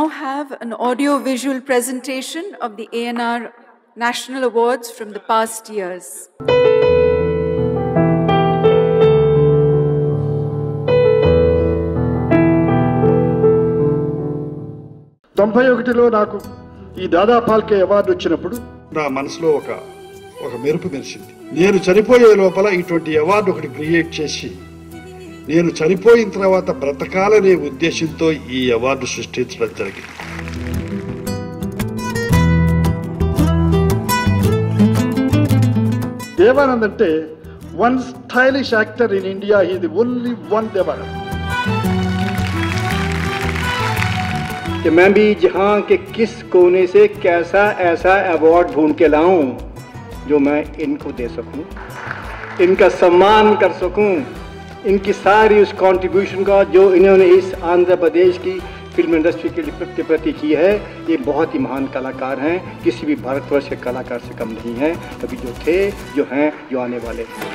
Now have an audio-visual presentation of the ANR National Awards from the past years. 91లో నాకు ఈ దాదా Phalke award వచ్చినప్పుడు నా మనసులో ఒక మెరుపు మెరిసింది. నేను చనిపోయే లోపల ఇటువంటి అవార్డు ఒకటి క్రియేట్ చేసి నేను చనిపోయిన తర్వాత బ్రతకాలనే ఉద్దేశంతో ఈ అవార్డు సృష్టించడం జరిగింది. దేవానంద్ అంటే one stylish actor in India, he the only one Devanand. कि मैं भी जहां के किस कोने से कैसा ऐसा अवार्ड ढूंढ के लाऊं जो मैं इनको दे सकूं, इनका सम्मान कर सकूं, इनकी सारी उस कंट्रीब्यूशन का जो इन्होंने इस आंध्र प्रदेश की फिल्म इंडस्ट्री के प्रति की है. ये बहुत ही महान कलाकार हैं, किसी भी भारतवर्ष के कलाकार से कम नहीं हैं, अभी जो थे, जो हैं, जो आने वाले हैं.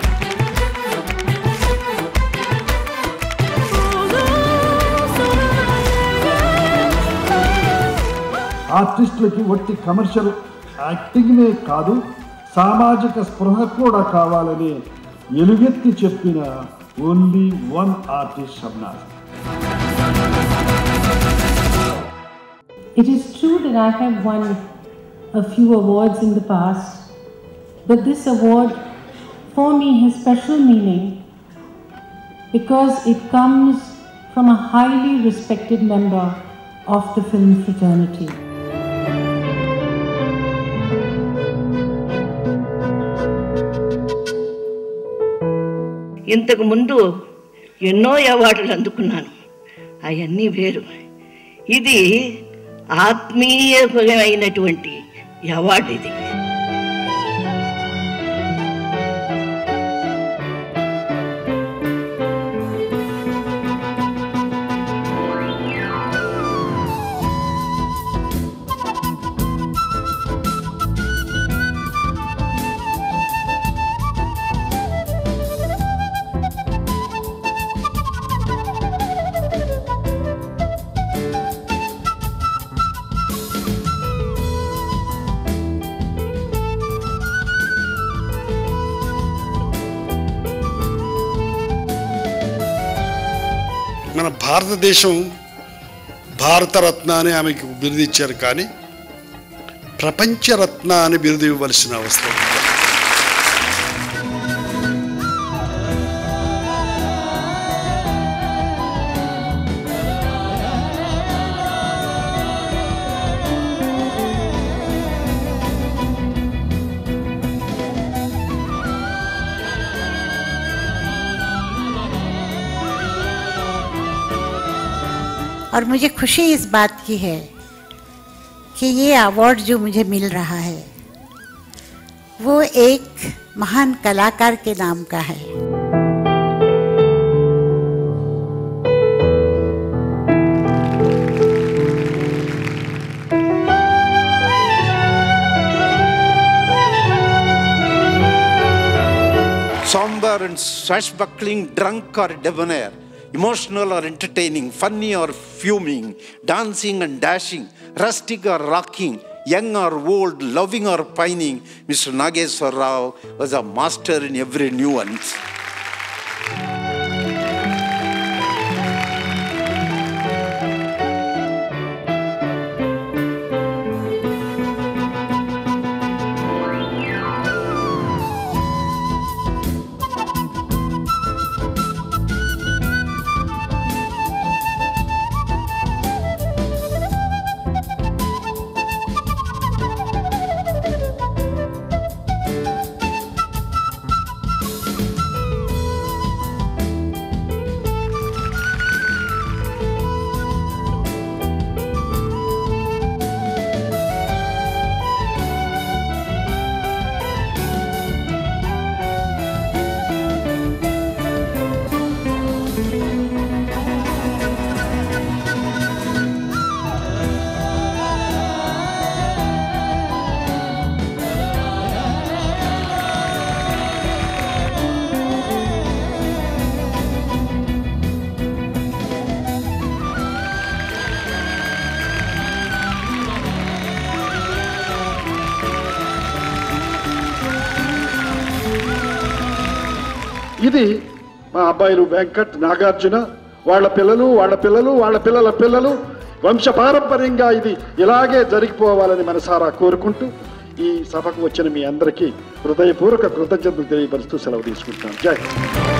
ఆర్టిస్టులకి ఒట్టి కమర్షియల్ యాక్టింగ్నే కాదు, సామాజిక స్పృహ కూడా కావాలని ఎలుగెత్తి చెప్పిన only one artist Shabnaz. It is true that I have won a few awards in the past, but this award for me has special meaning because it comes from a highly respected member of the film fraternity. ఇంతకు ముందు ఎన్నో అవార్డులు అందుకున్నాను, అవన్నీ వేరు. ఇది ఆత్మీయమైనటువంటి award. ఇది మన భారతదేశం భారతరత్న అని ఆమెకు బిరుదు ఇచ్చారు, కానీ ప్రపంచరత్న అని బిరుదు ఇవ్వవలసిన అవసరం. और मुझे खुशी इस बात की है कि ये अवार्ड जो मुझे मिल रहा है वो एक महान कलाकार के नाम का है. Somber and swashbuckling, drunk or debonair, emotional or entertaining, funny or fuming, dancing and dashing, rustic or rocking, young or old, loving or pining, Mr. Nageshwar Rao was a master in every nuance. ఇది మా అబ్బాయిలు వెంకట్, నాగార్జున, వాళ్ళ పిల్లలు, వాళ్ళ పిల్లలు, వాళ్ళ పిల్లల పిల్లలు వంశపారంపర్యంగా ఇది ఇలాగే జరిగిపోవాలని మనసారా కోరుకుంటూ ఈ సభకు వచ్చిన మీ అందరికీ హృదయపూర్వక కృతజ్ఞతలు తెలియపరుస్తూ సెలవు తీసుకుంటున్నాను. జై హింద్.